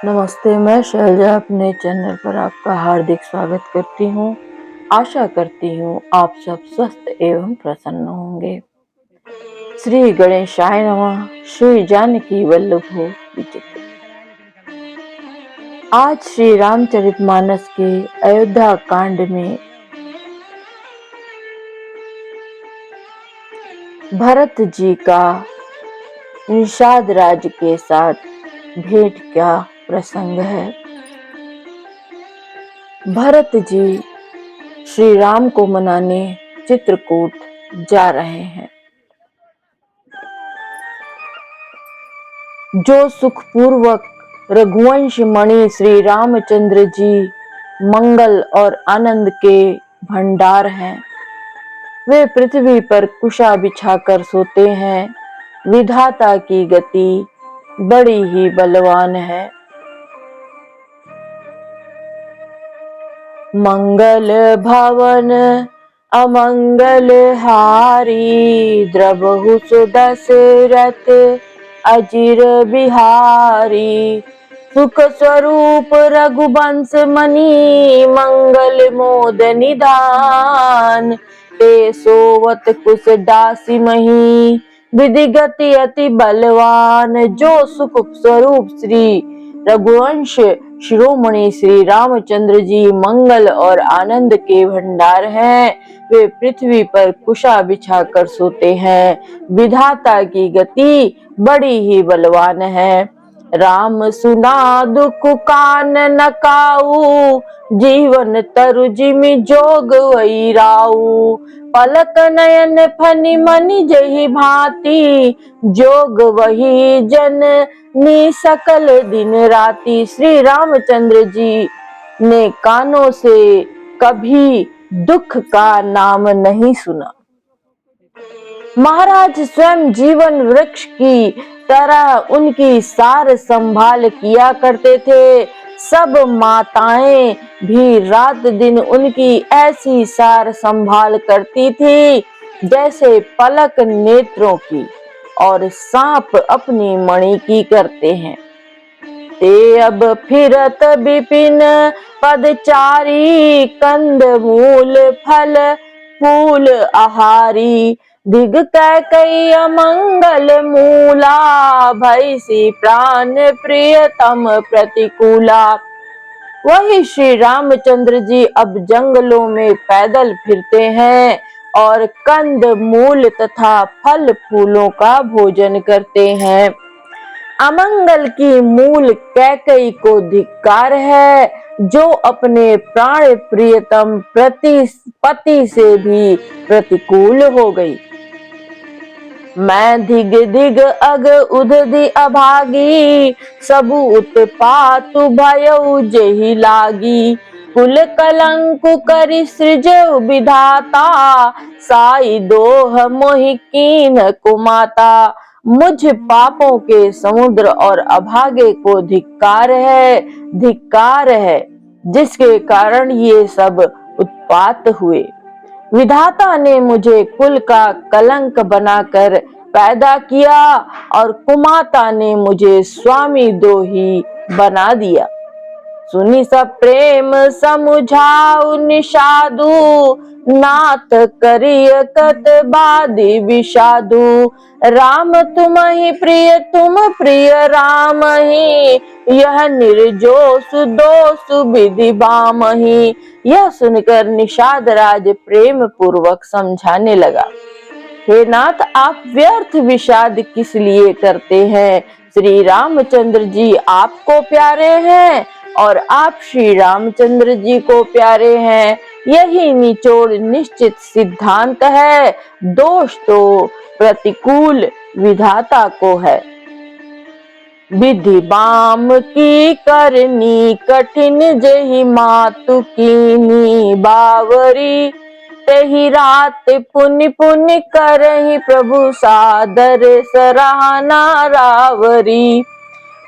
नमस्ते, मैं शैलजा अपने चैनल पर आपका हार्दिक स्वागत करती हूँ। आशा करती हूँ आप सब स्वस्थ एवं प्रसन्न होंगे। श्री गणेशाय नमः। श्री जानकी वल्लभो विचित्र। आज श्री रामचरितमानस के अयोध्या कांड में भरत जी का निषाद राज के साथ भेंट का प्रसंग है। भरत जी श्री राम को मनाने चित्रकूट जा रहे हैं। जो सुखपूर्वक रघुवंश मणि श्री रामचंद्र जी मंगल और आनंद के भंडार हैं, वे पृथ्वी पर कुशा बिछाकर सोते हैं। विधाता की गति बड़ी ही बलवान है। मंगल भवन अमंगल हारी, द्रवहु सुदशरथ अजिर बिहारी। सुख स्वरूप रघुवंश मणि, मंगल मोद निधान। ते सोवत कुश दासी मही, विधि गति अति बलवान। जो सुख स्वरूप श्री रघुवंश शिरोमणि श्री रामचंद्र जी मंगल और आनंद के भंडार हैं, वे पृथ्वी पर कुशा बिछाकर सोते हैं। विधाता की गति बड़ी ही बलवान है। राम सुना दुख कान न काऊ, जीवन तरु जिमि जोग वही राऊ। पलक नयन फनि मनि जहि भांति, जोग वही जन नी सकल दिन राति। श्री रामचंद्र जी ने कानों से कभी दुख का नाम नहीं सुना। महाराज स्वयं जीवन वृक्ष की तरह उनकी सार संभाल किया करते थे। सब माताएं भी रात दिन उनकी ऐसी सार संभाल करती थी जैसे पलक नेत्रों की और सांप अपनी मणि की करते हैं। ते अब फिरत विपिन पदचारी, कंद मूल फल फूल आहारी। दिग कैकई अमंगल मूला, भैसी प्राण प्रियतम प्रतिकूला। वही श्री रामचंद्र जी अब जंगलों में पैदल फिरते हैं और कंद मूल तथा फल फूलों का भोजन करते हैं। अमंगल की मूल कैकई को धिक्कार है, जो अपने प्राण प्रियतम पति से भी प्रतिकूल हो गई। मैं दिग दिग अग उदधि अभागी, सबु उत्पातु भयउ जेहि लागी। कुल कलंक करि सृजउ विधाता, साई दोह मोहि कीन कुमाता। मुझ पापों के समुद्र और अभागे को धिक्कार है, जिसके कारण ये सब उत्पात हुए। विधाता ने मुझे कुल का कलंक बनाकर पैदा किया और कुमाता ने मुझे स्वामी द्रोही बना दिया। सुनि सब प्रेम समुझाऊ निषादु, नाथ करिय कत बादी विषादु। राम तुम्हि प्रिय तुम प्रिय राम ही, यह निर्जोष दोष विधि बामहि। यह सुनकर निषाद राज प्रेम पूर्वक समझाने लगा। हे नाथ, आप व्यर्थ विषाद किस लिए करते हैं? श्री रामचंद्र जी आपको प्यारे हैं और आप श्री रामचंद्र जी को प्यारे हैं, यही निचोड़ निश्चित सिद्धांत है। दोष तो प्रतिकूल विधाता को है। विधि बाम की करनी कठिन, जेहि मातु कीनी बावरी। तेहि रात पुनि पुनि करहि प्रभु सादर, सराहना रावरी।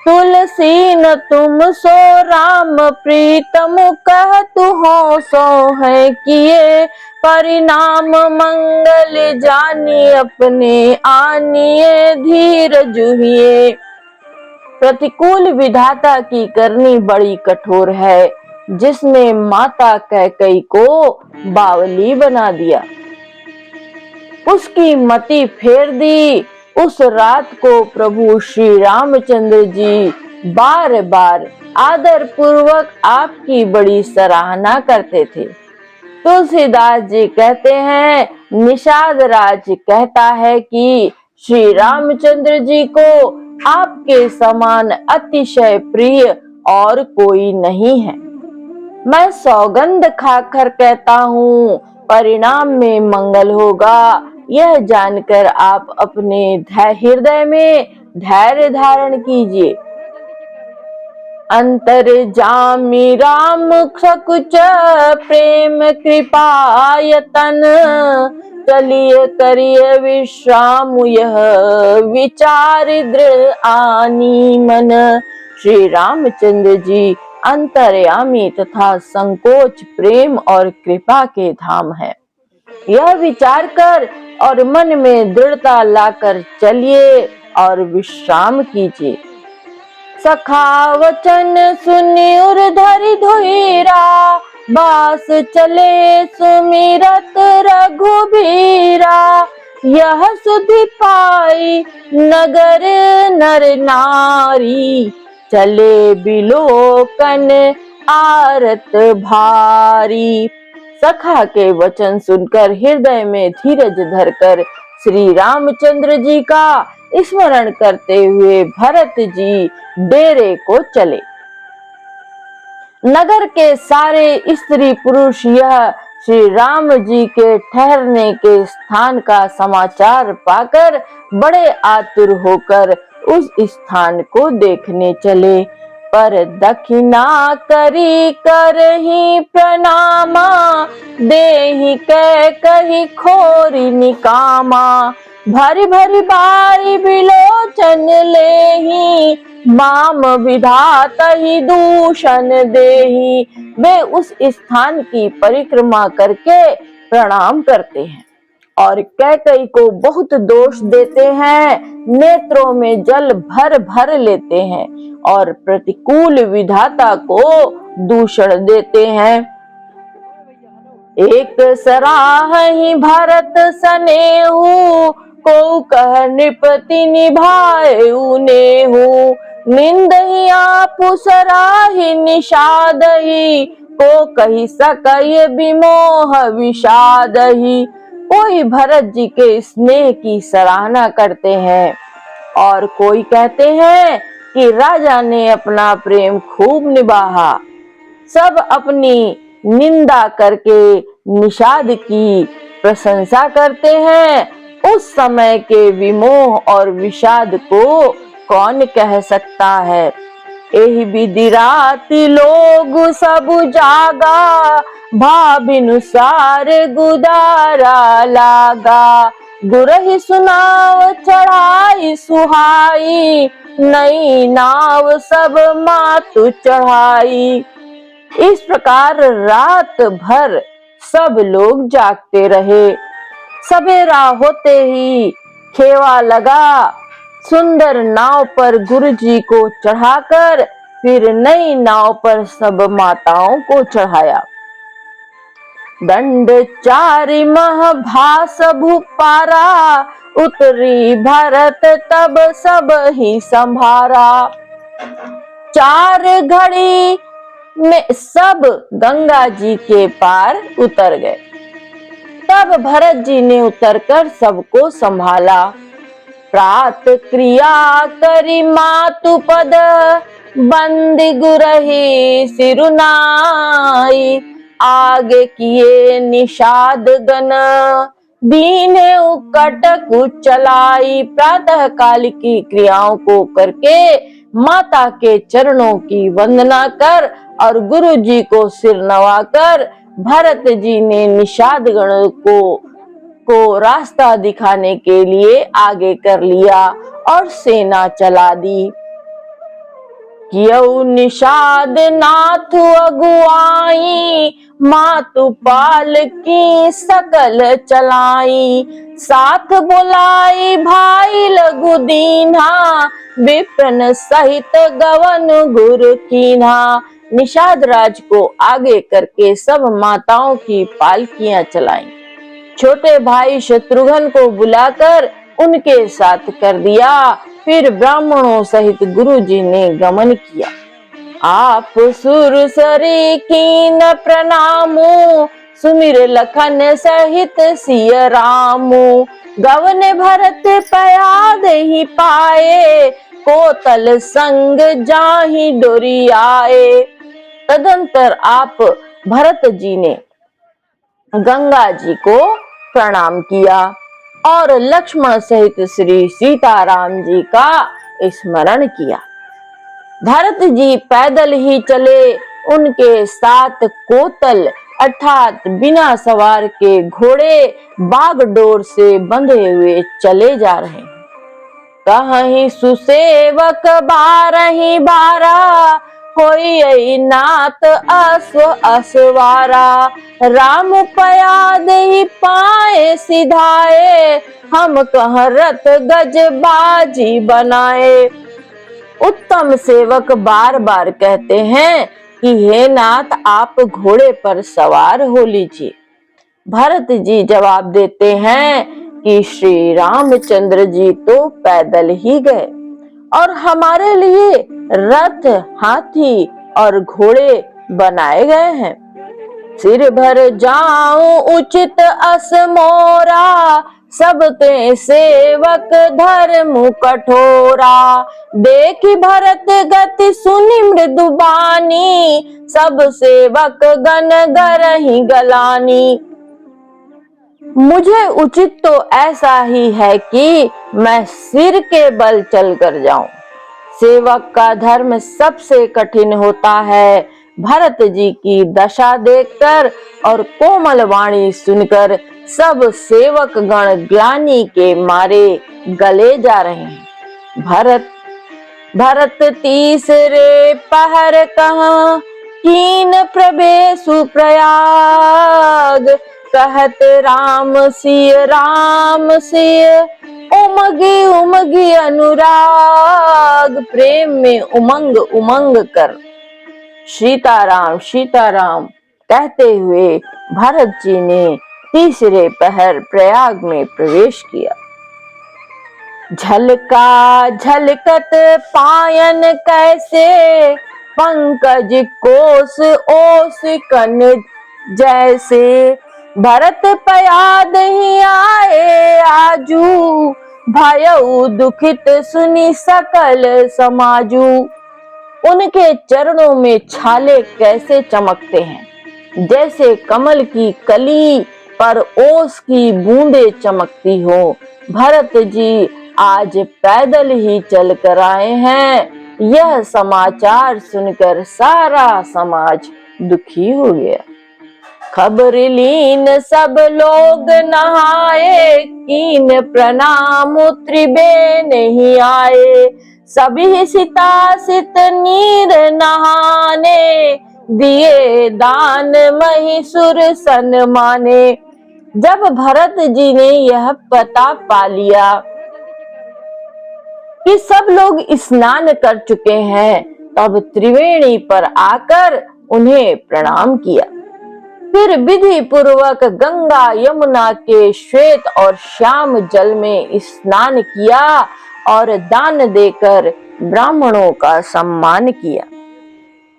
तुलसी न तुम सो राम प्रीतम, कहतु हो सो है किए। परिणाम मंगल जानी, अपने आनिए धीर जुहिए। प्रतिकूल विधाता की करनी बड़ी कठोर है, जिसने माता कैकई को बावली बना दिया, उसकी मति फेर दी। उस रात को प्रभु श्री रामचंद्र जी बार बार आदर पूर्वक आपकी बड़ी सराहना करते थे। तुलसीदास जी कहते हैं, निषाद राज कहता है कि श्री रामचंद्र जी को आपके समान अतिशय प्रिय और कोई नहीं है। मैं सौगंध खाकर कहता हूँ, परिणाम में मंगल होगा, यह जानकर आप अपने हृदय में धैर्य धारण कीजिए। अंतर्जामी राम सकुच प्रेम कृपायतन, चलिए करिए विश्राम यह विचार दृढ़ आनी मन। श्री रामचंद्र जी अंतर्यामी तथा संकोच प्रेम और कृपा के धाम है। यह विचार कर और मन में दृढ़ता लाकर चलिए और विश्राम कीजिए। सखा वचन सुनि उर धरि धुइरा, बास चले सुमिरत रघुबीरा। यह सुधि पाई नगर नर नारी, चले बिलोकन आरत भारी। सखा के वचन सुनकर हृदय में धीरज धरकर श्री रामचंद्र जी का स्मरण करते हुए भरत जी डेरे को चले। नगर के सारे स्त्री पुरुष यह श्री राम जी के ठहरने के स्थान का समाचार पाकर बड़े आतुर होकर उस स्थान को देखने चले। पर दक्षिणा करी करही प्रणामा, देहि कैकही खोरी निकामा। भरी भरी बारी बिलोचन लेही, माम विधातहि दूषण देही। वे उस स्थान की परिक्रमा करके प्रणाम करते हैं और कैकई को बहुत दोष देते हैं, नेत्रों में जल भर भर लेते हैं और प्रतिकूल विधाता को दूषण देते हैं। एक सराहि भरत सनेहु, को कह नृपति निभाएउ नेहु। निंदहि आपु सराहि निषादहि, को कहि सकय विमोह विषादहि। कोई भरत जी के स्नेह की सराहना करते हैं और कोई कहते हैं कि राजा ने अपना प्रेम खूब निभाया। सब अपनी निंदा करके निषाद की प्रशंसा करते हैं। उस समय के विमोह और विषाद को कौन कह सकता है। एहि विधि राति लोग सब जागा, भाबिनुसार गुदारा लागा। गुरहि सुनाव चढ़ाई सुहाई, नई नाव सब मातु चढ़ाई। इस प्रकार रात भर सब लोग जागते रहे। सवेरा होते ही खेवा लगा। सुंदर नाव पर गुरु जी को चढ़ाकर फिर नई नाव पर सब माताओं को चढ़ाया। दंड चारि मह भास भूपारा, उतरी भरत तब सब ही संभारा। 4 घड़ी में सब गंगा जी के पार उतर गए। तब भरत जी ने उतरकर सबको संभाला। प्रात क्रिया करी मातु पद, बंदी गुरहि सिरुनाई। आगे किए निषाद गण, दीने उकटकु चलाई। प्रातः काल की क्रियाओं को करके माता के चरणों की वंदना कर और गुरु जी को सिर नवाकर भरत जी ने निषाद गण को रास्ता दिखाने के लिए आगे कर लिया और सेना चला दी। कियऊ निषाद नाथ अगुआई, मातु पाल की सकल चलाई। साथ बुलाई भाई लघु दीन्हा, विपिन सहित गवन गुरु कीन्हा। निषाद राज को आगे करके सब माताओं की पालकियां चलाई। छोटे भाई शत्रुघ्न को बुलाकर उनके साथ कर दिया। फिर ब्राह्मणों सहित गुरुजी ने गमन किया। आप सुरसरी कीन प्रणामो, सुमिर लखन सहित सिय रामो। गवन भरत पयाद ही पाए, कोतल संग जाहि डोरियाए। तदंतर आप भरत जी ने गंगा जी को प्रणाम किया और लक्ष्मण सहित श्री सीताराम जी का स्मरण किया। भरत जी पैदल ही चले, उनके साथ कोतल अर्थात बिना सवार के घोड़े बागडोर से बंधे हुए चले जा रहे हैं। कहीं सुसेवक बारही बारा, होई नाथ अश्व असवारा। राम पयाद ही पाए सिधाए, हम कह रथ गज बाजी बनाए। उत्तम सेवक बार बार कहते हैं कि हे नाथ आप घोड़े पर सवार हो लीजिए। भरत जी जवाब देते हैं कि श्री रामचंद्र जी तो पैदल ही गए और हमारे लिए रथ, हाथी और घोड़े बनाए गए हैं। सिर भर जाऊं उचित अस मोरा, सब ते सेवक धर्म कठोरा। देखी भरत गति सुनि मृदु बानी, सब सेवक गण गरहि गलानी। मुझे उचित तो ऐसा ही है कि मैं सिर के बल चल कर जाऊं। सेवक का धर्म सबसे कठिन होता है। भरत जी की दशा देखकर और कोमल वाणी सुनकर सब सेवक गण ग्लानि के मारे गले जा रहे हैं। भरत तीसरे पहर कहाँ, कीन प्रवेशु प्रयाग। कहत राम सिय, उमगी उमगी अनुराग। प्रेम में उमंग उमंग कर सीताराम सीताराम कहते हुए भरत जी ने तीसरे पहर प्रयाग में प्रवेश किया। झलका झलकत पायन कैसे, पंकज कोस ओस कन जैसे। भरत पयाद ही आए आजू, भयउ दुखित सुनि सकल समाजू। उनके चरणों में छाले कैसे चमकते हैं, जैसे कमल की कली पर ओस की बूंदें चमकती हो। भरत जी आज पैदल ही चल कर आए हैं। यह समाचार सुनकर सारा समाज दुखी हो गया। खबर लीन सब लोग नहाए, कीन प्रणाम त्रिबे नहीं आए। सभी सितासित नीर नहाने, दिए दान महिषुर सन माने। जब भरत जी ने यह पता पा लिया कि सब लोग स्नान कर चुके हैं, तब त्रिवेणी पर आकर उन्हें प्रणाम किया। फिर विधि पूर्वक गंगा यमुना के श्वेत और श्याम जल में स्नान किया और दान देकर ब्राह्मणों का सम्मान किया।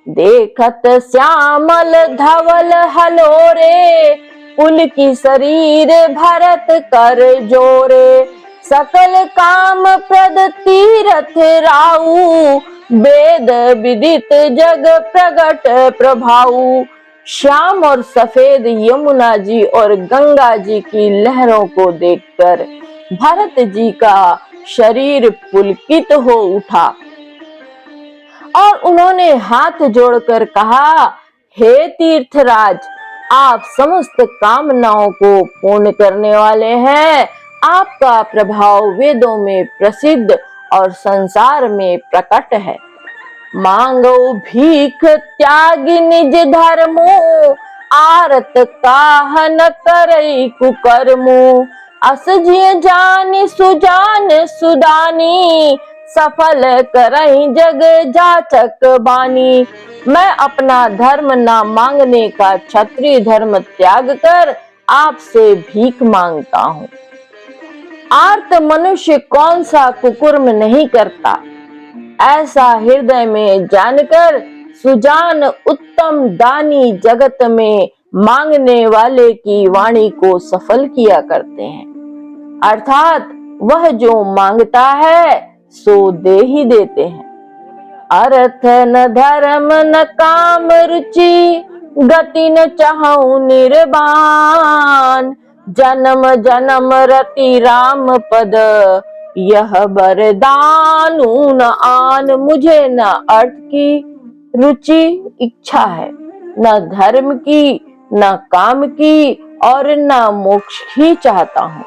देखत श्यामल धवल हलोरे, पुलकी शरीर भरत कर जोरे। सकल काम प्रद तीरथ राऊ, वेद विदित जग प्रगट प्रभाऊ। श्याम और सफेद यमुना जी और गंगा जी की लहरों को देखकर भरत जी का शरीर पुलकित हो उठा और उन्होंने हाथ जोड़कर कहा, हे तीर्थराज, आप समस्त कामनाओं को पूर्ण करने वाले हैं। आपका प्रभाव वेदों में प्रसिद्ध और संसार में प्रकट है। मांगो भीख त्यागी निज धर्मो, आरत काह न करई कुकर्मो। अस जिय जानि सुजान सुदानी, सफल करई जग जाचक बानी। मैं अपना धर्म ना मांगने का क्षत्रिय धर्म त्याग कर आपसे भीख मांगता हूँ। आर्त मनुष्य कौन सा कुकर्म नहीं करता, ऐसा हृदय में जानकर सुजान उत्तम दानी जगत में मांगने वाले की वाणी को सफल किया करते हैं। अर्थात वह जो मांगता है सो दे ही देते हैं। अर्थ न धर्म न काम रुचि, गति न चाहूं निर्वाण। जन्म जन्म रति राम पद, यह वरदान न आन। मुझे न अर्थ की रुचि इच्छा है, न धर्म की, न काम की, और न मोक्ष ही चाहता हूँ।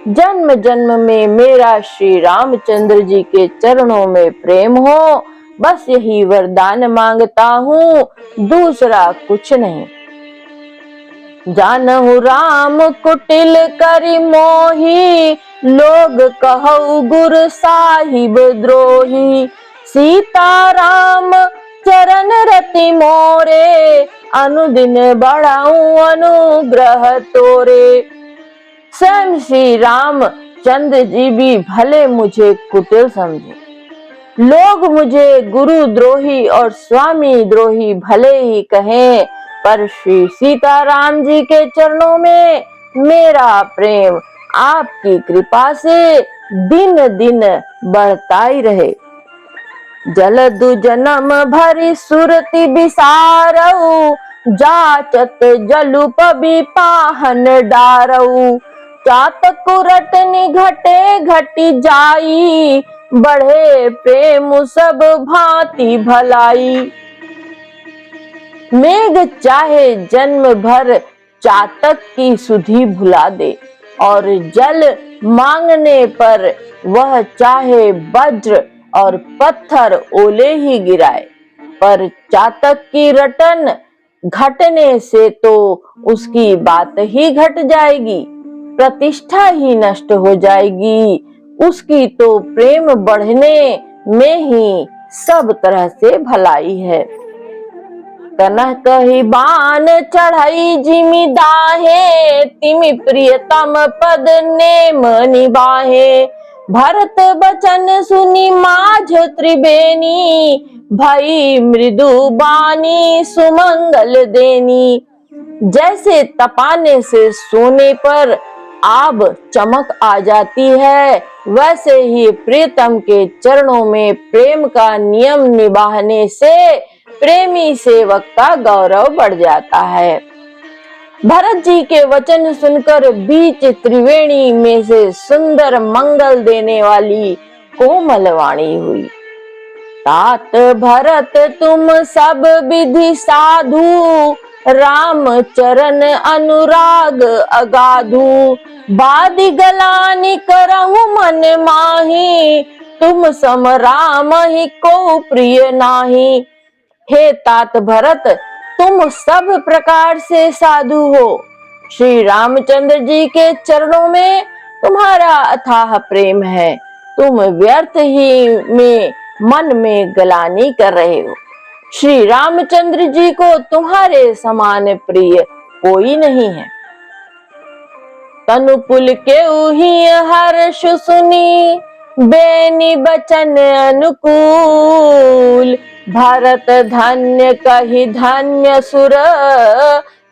जन्म जन्म में मेरा श्री रामचंद्र जी के चरणों में प्रेम हो, बस यही वरदान मांगता हूँ, दूसरा कुछ नहीं। जानहु राम कुटिल करि मोही, लोग कहु गुरु साहिब द्रोही। सीता राम चरण रति मोरे, अनुदिन बढ़ाऊं अनुग्रह तोरे। स्वयं श्री राम चंद्र जी भी भले मुझे कुटिल समझे, लोग मुझे गुरु द्रोही और स्वामी द्रोही भले ही कहें, पर श्री सीताराम जी के चरणों में मेरा प्रेम आपकी कृपा से दिन दिन बढ़ता ही रहे। जलदु जन्म भरी सुरति बिसारऊ, जाचत जलुप बिपाहन डारऊ। चातक रटनि घटे घटी जाई, बढ़े प्रेम सब भांति भलाई। मेघ चाहे जन्म भर चातक की सुधि भुला दे, और जल मांगने पर वह चाहे वज्र और पत्थर ओले ही गिराए, पर चातक की रटन घटने से तो उसकी बात ही घट जाएगी, प्रतिष्ठा ही नष्ट हो जाएगी। उसकी तो प्रेम बढ़ने में ही सब तरह से भलाई है। कनह कही बान चढ़ाई जिमि दाहे, तिमि प्रियतम पद नेम निबाहे। भरत बचन सुनी माझ त्रिबेनी, भई मृदु बानी सुमंगल देनी। जैसे तपाने से सोने पर आब चमक आ जाती है, वैसे ही प्रियतम के चरणों में प्रेम का नियम निभाने से प्रेमी सेवक का गौरव बढ़ जाता है। भरत जी के वचन सुनकर बीच त्रिवेणी में से सुंदर मंगल देने वाली कोमल वाणी हुई। तात भरत तुम सब विधि साधु, राम चरण अनुराग अगाधु। बादि गलानि करहु मन माही, तुम सम राम ही को प्रिय नाही। हे तात भरत, तुम सब प्रकार से साधु हो। श्री रामचंद्र जी के चरणों में तुम्हारा अथाह प्रेम है। तुम व्यर्थ ही में मन में गलानी कर रहे हो। श्री रामचंद्र जी को तुम्हारे समान प्रिय कोई नहीं है। तनुपुल के उही हर्ष सुनी, बेनी बचन अनुकूल। भरत धन्य कही धन्य सुर,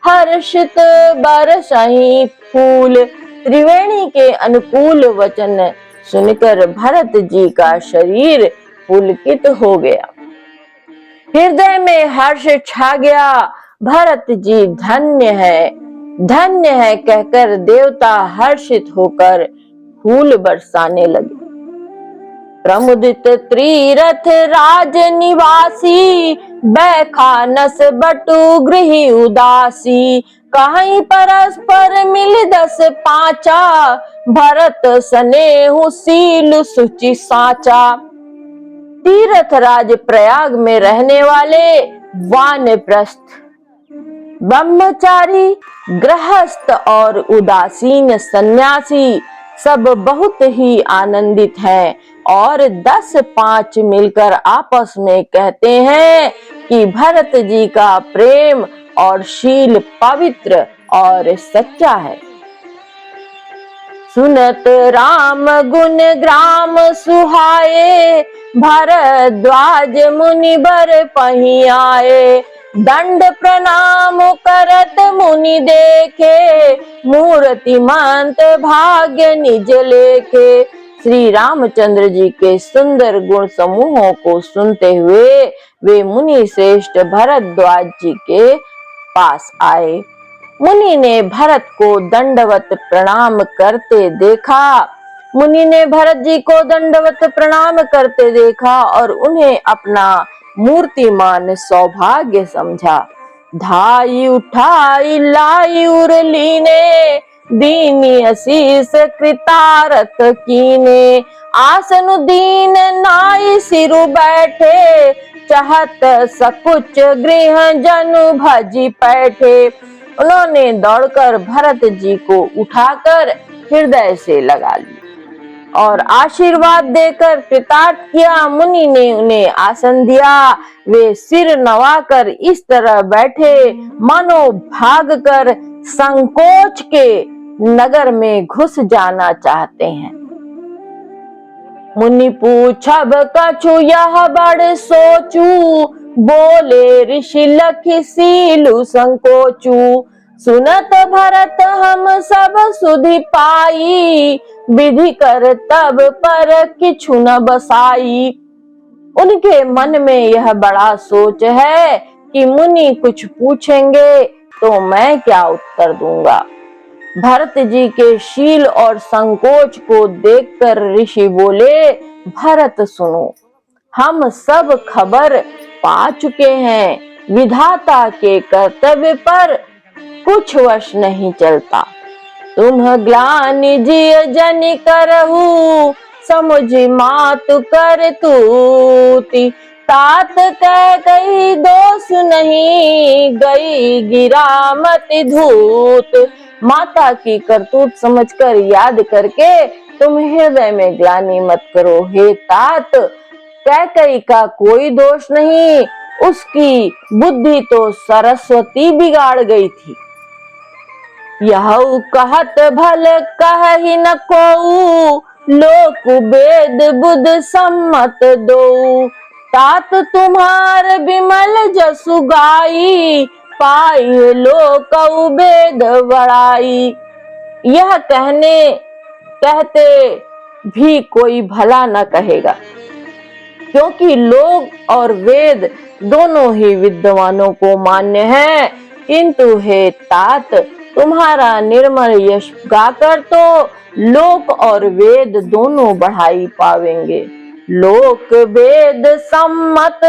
हर्षित बरसहि फूल। त्रिवेणी के अनुकूल वचन सुनकर भरत जी का शरीर पुलकित हो गया, हृदय में हर्ष छा गया। भरत जी धन्य है कहकर देवता हर्षित होकर फूल बरसाने लगे। प्रमुदित त्रिरथ राज निवासी, बैखानस बटु गृही उदासी। कहीं परस्पर मिल 10 पांचा, भरत स्नेहु सील सुचि साचा। तीर्थराज प्रयाग में रहने वाले वानप्रस्थ, ब्रह्मचारी, गृहस्थ और उदासीन सन्यासी सब बहुत ही आनंदित हैं और 10-5 मिलकर आपस में कहते हैं कि भरत जी का प्रेम और शील पवित्र और सच्चा है। सुनत राम गुण ग्राम सुहाए, भरद्वाज मुनि बर पही आए। दंड प्रणाम करत मुनि देखे, मूर्तिमंत भाग्य निज लेखे। श्री रामचंद्र जी के सुंदर गुण समूहों को सुनते हुए वे मुनि श्रेष्ठ भरद्वाज जी के पास आए। मुनि ने भरत को दंडवत प्रणाम करते देखा। मुनि ने भरत जी को दंडवत प्रणाम करते देखा और उन्हें अपना मूर्तिमान सौभाग्य समझा। धाई उठाई लाई उरलीने, दीनी असीस कृतारथ कीने। आसन दीन नाई सिरु बैठे, चाहत सकुच गृह जनु भजी पैठे। उन्होंने दौड़कर भरत जी को उठाकर हृदय से लगा लिया और आशीर्वाद देकर कृतार्थ किया। मुनि ने उन्हें आसन दिया। वे सिर नवाकर इस तरह बैठे मानो भागकर संकोच के नगर में घुस जाना चाहते हैं। मुनि पूछब कछु यह बड़ सोचू, बोले ऋषि लखि सीलु संकोचू। सुनत भरत हम सब सुधि पाई, विधि कर तब पर किछु न बसाई। उनके मन में यह बड़ा सोच है कि मुनि कुछ पूछेंगे तो मैं क्या उत्तर दूंगा। भरत जी के शील और संकोच को देखकर ऋषि बोले, भरत सुनो, हम सब खबर पा चुके हैं। विधाता के कर्तव्य पर कुछ वश नहीं चलता। तुम ग्लानि जिय जनि करहु, समुझ मातु कर तूति। तात कह गई दोष नहीं, गई गिरा मति धूत। माता की करतूत समझकर याद करके तुम हृदय में ग्लानि मत करो। हे तात, कैकई का कोई दोष नहीं, उसकी बुद्धि तो सरस्वती बिगाड़ गई थी। यह कहत भल कह ही न कोऊ, लोक वेद बुध सम्मत दो। तात तुम्हार विमल जसु गाई, पाई लोक वेद बड़ाई। यह कहते भी कोई भला न कहेगा, क्योंकि लोक और वेद दोनों ही विद्वानों को मान्य है। किंतु हे तात, तुम्हारा निर्मल यश गाकर तो लोक और वेद दोनों बढ़ाई पावेंगे। लोक वेद सम्मत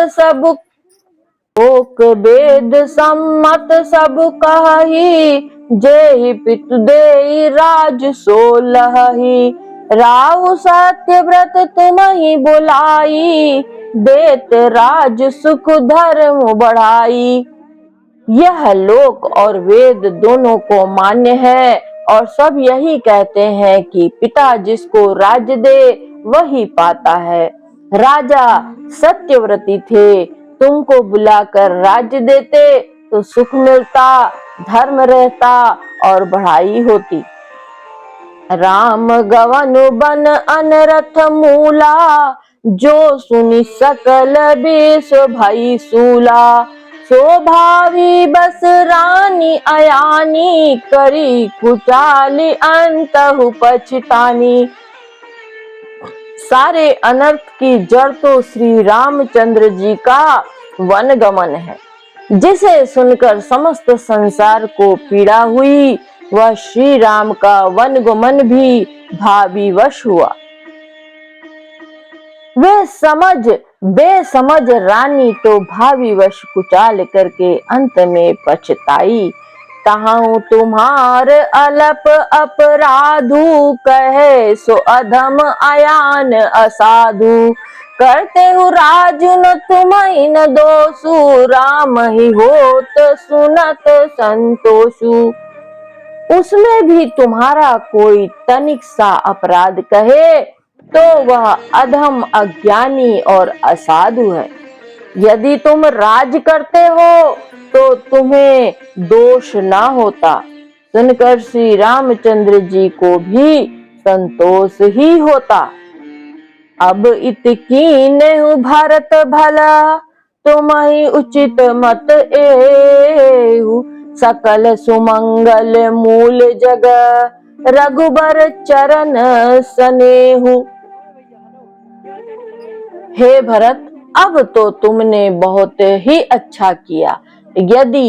सब कहि, जेहि पितु देई राज सो लहहि। राहु सत्यव्रत तुम्हि बुलाई, देत राज सुख धर्म बढ़ाई। यह लोक और वेद दोनों को मान्य है और सब यही कहते हैं कि पिता जिसको राज्य दे वही पाता है। राजा सत्यव्रती थे, तुमको बुलाकर राज्य देते तो सुख मिलता, धर्म रहता और बढ़ाई होती। राम गवनु बन अनरथ मूला, जो सुनि सकल विश्व भई सूला। स्वभावी बस रानी अयानी, करी कुचाली अंतहु पछतानी। सारे अनर्थ की जड़ तो श्री रामचंद्र जी का वनगमन है, जिसे सुनकर समस्त संसार को पीड़ा हुई। वह श्री राम का वनगमन भी भाविवश हुआ। वे बेसमझ रानी तो भाविवश कुचाल करके अंत में पछताई। कहां तुम्हार अलप अपराधु, कहे सो अधम अयान असाधु। करते हो राज न तुम्हि न दोषु, राम ही होत सुनत संतोषु। उसमें भी तुम्हारा कोई तनिक सा अपराध कहे तो वह अधम, अज्ञानी और असाधु है। यदि तुम राज करते हो तो तुम्हें दोष ना होता। सुनकर श्री रामचंद्र जी को भी संतोष ही होता। अब इत कीन्हु भरत भला, तुम्हि उचित मत एहु। सकल सुमंगल मूल जग, रघुबर चरण सनेहु। हे भरत, अब तो तुमने बहुत ही अच्छा किया। यदि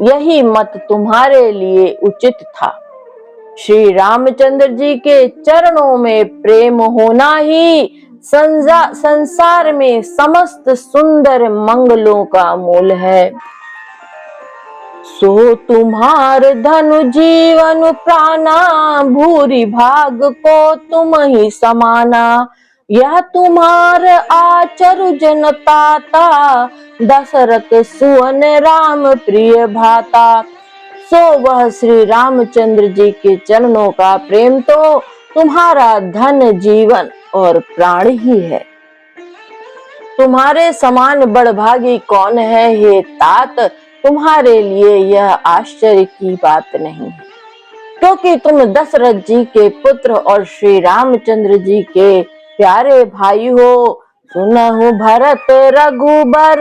यही मत तुम्हारे लिए उचित था। श्री रामचंद्र जी के चरणों में प्रेम होना ही संसार में समस्त सुंदर मंगलों का मूल है। सो तुम्हार धनु जीवन प्राणा, भूरि भाग को तुम ही समाना। यह तुम्हार आचरु जनताता, दशरथ सुवन राम प्रिय भाता। सो वह श्री रामचंद्र जी के चरणों का प्रेम तो तुम्हारा धन, जीवन और प्राण ही है। तुम्हारे समान बड़भागी कौन है हे तात। तुम्हारे लिए यह आश्चर्य की बात नहीं है, क्योंकि तुम दशरथ जी के पुत्र और श्री रामचंद्र जी के प्यारे भाई हो। सुनहु भरत रघुबर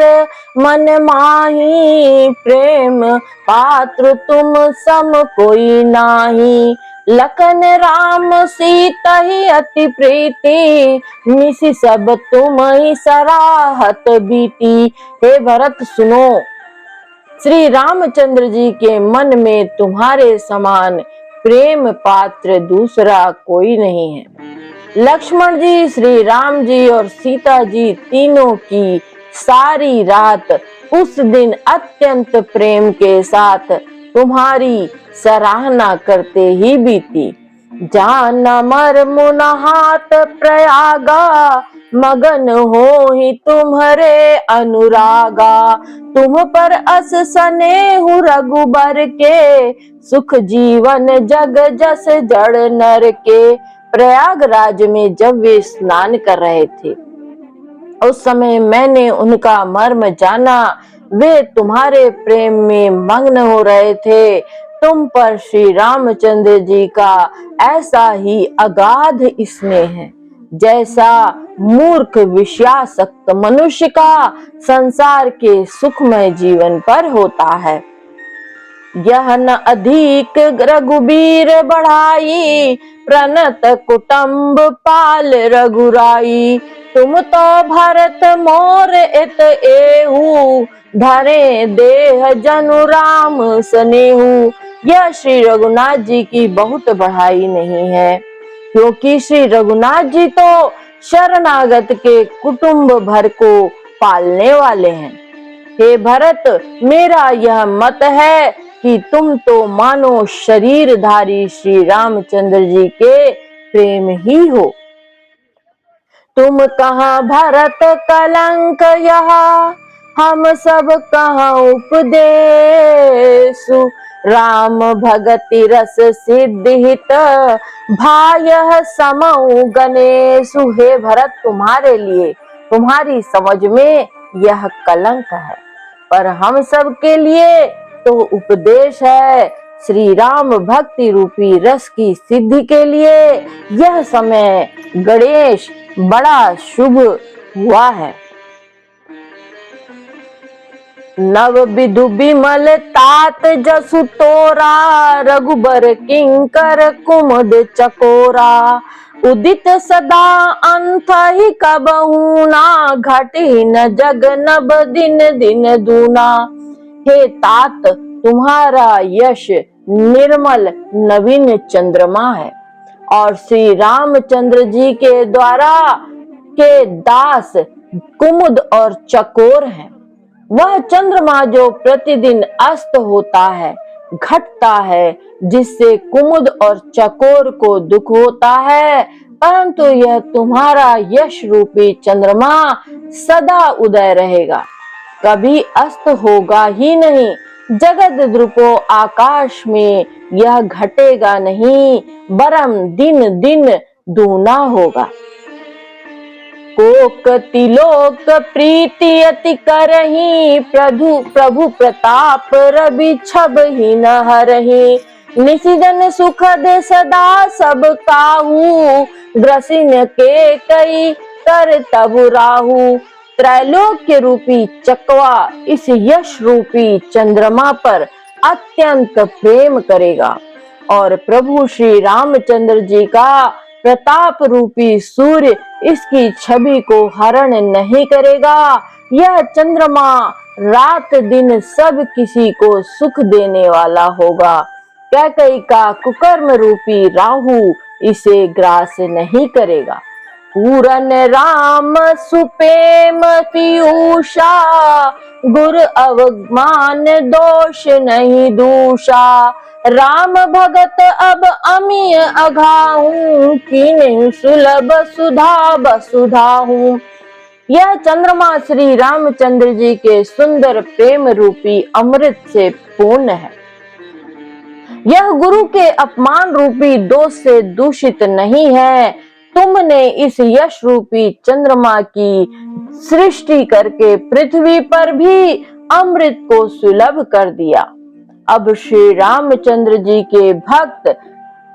मन माही, प्रेम पात्र तुम सम कोई नाही। लखन राम सीता ही अति प्रीति, मिसि सब तुम ही सराहत बीती। हे भरत सुनो, श्री रामचंद्र जी के मन में तुम्हारे समान प्रेम पात्र दूसरा कोई नहीं है। लक्ष्मण जी, श्री राम जी और सीता जी तीनों की सारी रात उस दिन अत्यंत प्रेम के साथ तुम्हारी सराहना करते ही बीती। जान मर मुन हाथ प्रयागा, मगन हो ही तुम्हारे अनुरागा। तुम पर अस सनेहु रघुबर के, सुख जीवन जग जस जड़ नर के। प्रयागराज में जब वे स्नान कर रहे थे, उस समय मैंने उनका मर्म जाना। वे तुम्हारे प्रेम में मग्न हो रहे थे। तुम पर श्री रामचंद्र जी का ऐसा ही अगाध स्नेह है, जैसा मूर्ख विषयासक्त मनुष्य का संसार के सुखमय जीवन पर होता है। यह न अधिक रघुबीर बढ़ाई, प्रणत कुटुंब पाल रघुराई। तुम तो भरत मोर इत एहू, धरे देह जनु राम सनेहू। यह श्री रघुनाथ जी की बहुत बढ़ाई नहीं है, क्योंकि श्री रघुनाथ जी तो शरणागत के कुटुंब भर को पालने वाले हैं। हे भरत, मेरा यह मत है कि तुम तो मानो शरीरधारी श्री रामचंद्र जी के प्रेम ही हो। तुम कहाँ भरत कलंक यहाँ, हम सब कहाँ उपदेशु। राम भगति रस सिद्धि हित, भाय समऊ गणेशु। हे भरत, तुम्हारे लिए तुम्हारी समझ में यह कलंक है, पर हम सब के लिए तो उपदेश है। श्री राम भक्ति रूपी रस की सिद्धि के लिए यह समय गणेश बड़ा शुभ हुआ है। नव विधु बिमल तात जसु तोरा, रघुबर किंकर कुमुद चकोरा। उदित सदा अंत ही कबहू ना, घटी न जग नब दिन दिन दूना। हे तात, तुम्हारा यश निर्मल नवीन चंद्रमा है और श्री रामचंद्र जी के द्वारा के दास कुमुद और चकोर हैं। वह चंद्रमा जो प्रतिदिन अस्त होता है, घटता है, जिससे कुमुद और चकोर को दुख होता है, परंतु यह तुम्हारा यश रूपी चंद्रमा सदा उदय रहेगा, कभी अस्त होगा ही नहीं। जगत द्रुपो आकाश में यह घटेगा नहीं, बरम दिन दिन दूना होगा। कोक तिलोक प्रीति अति करही, प्रभु प्रताप रवि छब ही न हरही। निशिदन सुखद सदा सब काहू, ग्रसिन के कई कर तब राहु। त्रैलोक्य रूपी चकवा इस यश रूपी चंद्रमा पर अत्यंत प्रेम करेगा और प्रभु श्री रामचंद्र जी का प्रताप रूपी सूर्य इसकी छवि को हरण नहीं करेगा। यह चंद्रमा रात दिन सब किसी को सुख देने वाला होगा। कैकई का कुकर्म रूपी राहु इसे ग्रास नहीं करेगा। पूरन राम सुपेम पीयूषा, गुर अवमान दोष नहीं दूषा। राम भगत अब अमिय अघाहूं, कीन्ह सुलभ सुधा बसुधाहूं। यह चंद्रमा श्री रामचंद्र जी के सुंदर प्रेम रूपी अमृत से पूर्ण है। यह गुरु के अपमान रूपी दोष से दूषित नहीं है। तुमने इस यश रूपी चंद्रमा की सृष्टि करके पृथ्वी पर भी अमृत को सुलभ कर दिया। अब श्री रामचंद्र जी के भक्त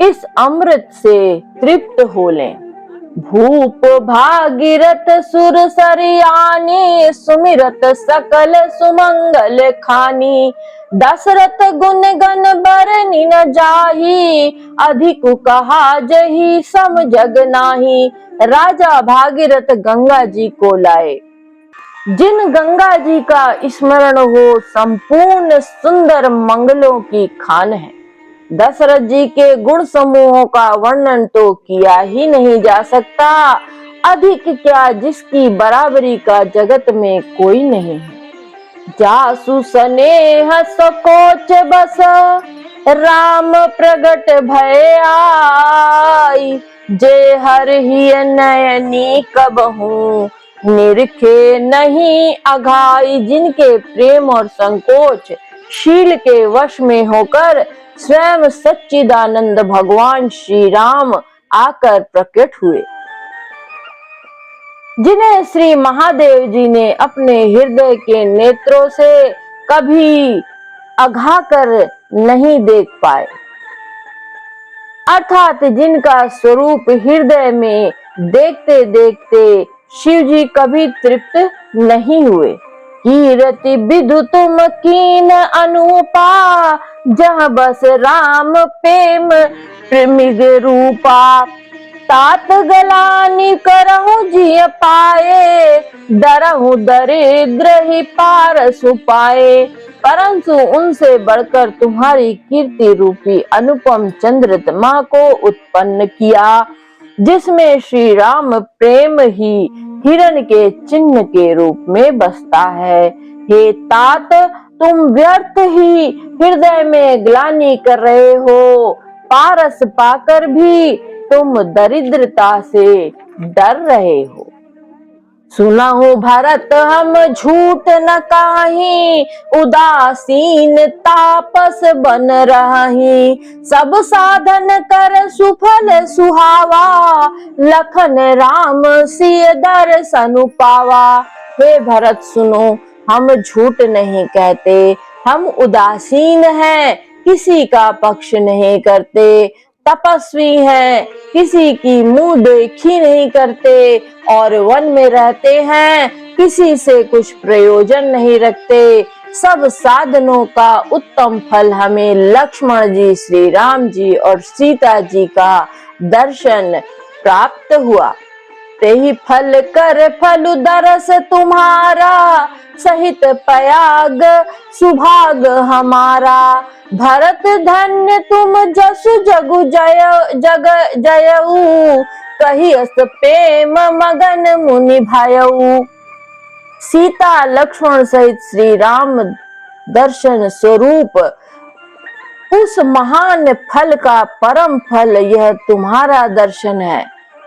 इस अमृत से तृप्त हो लें। भूप भागीरथ सुर सरियानी, सुमिरत सकल सुमंगल खानी। दशरथ गुण गण बरनि न जाही, अधिक कहा जही सम जग नाही। राजा भागीरथ गंगा जी को लाए। जिन गंगा जी का स्मरण हो संपूर्ण सुंदर मंगलों की खान है। दशरथ जी के गुण समूहों का वर्णन तो किया ही नहीं जा सकता, अधिक क्या जिसकी बराबरी का जगत में कोई नहीं है। जासु स्नेह सकोच बस, राम प्रगट भय आई। जे हर ही नयनी कबहू, निरखे नहीं अघाई। जिनके प्रेम और संकोच शील के वश में होकर स्वयं सच्चिदानंद भगवान श्री राम आकर प्रकट हुए, जिन्हें श्री महादेव जी ने अपने हृदय के नेत्रों से कभी अघा कर नहीं देख पाए, अर्थात जिनका स्वरूप हृदय में देखते देखते शिव जी कभी तृप्त नहीं हुए। कीरति विधु तुम कीन अनुपा, जहाँ बस राम प्रेम प्रेमिग रूपा। तात गलानी करहु जिय पाए, डरहु दरिद्र ही पार सुपाए। परंतु उनसे बढ़कर तुम्हारी कीर्ति रूपी अनुपम चंद्रमा को उत्पन्न किया, जिसमें श्री राम प्रेम ही हिरण के चिन्ह के रूप में बसता है। हे तात, तुम व्यर्थ ही हृदय में ग्लानि कर रहे हो, पारस पाकर भी तुम दरिद्रता से डर रहे हो। सुना हो भरत हम झूठ न काही, उदासीन तापस बन रही। सब साधन कर सुफल सुहावा, लखन राम सिय दर्शन पावा। हे भरत सुनो, हम झूठ नहीं कहते, हम उदासीन हैं, किसी का पक्ष नहीं करते, तपस्वी हैं, किसी की मुंह देखी नहीं करते और वन में रहते हैं, किसी से कुछ प्रयोजन नहीं रखते। सब साधनों का उत्तम फल हमें लक्ष्मण जी, श्री राम जी और सीता जी का दर्शन प्राप्त हुआ। तेहि फल कर फल दरस तुम्हारा, सहित पयाग सुभाग हमारा। भरत धन्य तुम जसु जगु जग जयऊ, कही अस प्रेम मगन मुनि भयऊ। सीता लक्ष्मण सहित श्री राम दर्शन स्वरूप उस महान फल का परम फल यह तुम्हारा दर्शन है।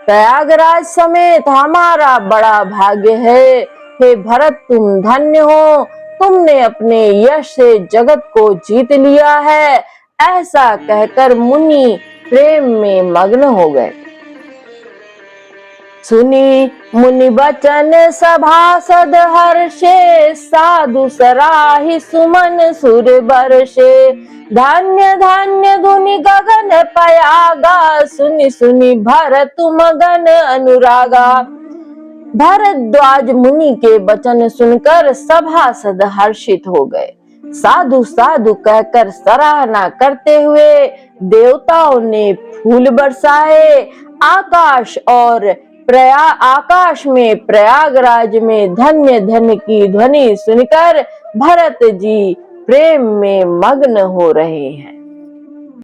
प्रयागराज समेत हमारा बड़ा भाग्य है। हे भरत, तुम धन्य हो, तुमने अपने यश से जगत को जीत लिया है। ऐसा कहकर मुनि प्रेम में मग्न हो गए। सुनी मुनि बचन सभासद हर्षे, साधु सराहि सुमन सुर बरसे। धन्य धन्य धुनि गगन पयागा, सुनि सुनि भरत मगन अनुरागा। भरद्वाज मुनि के वचन सुनकर सभासद हर्षित हो गए। साधु साधु कहकर सराहना करते हुए देवताओं ने फूल बरसाए। आकाश में प्रयागराज में धन्य धन्य की ध्वनि सुनकर भरत जी प्रेम में मग्न हो रहे हैं।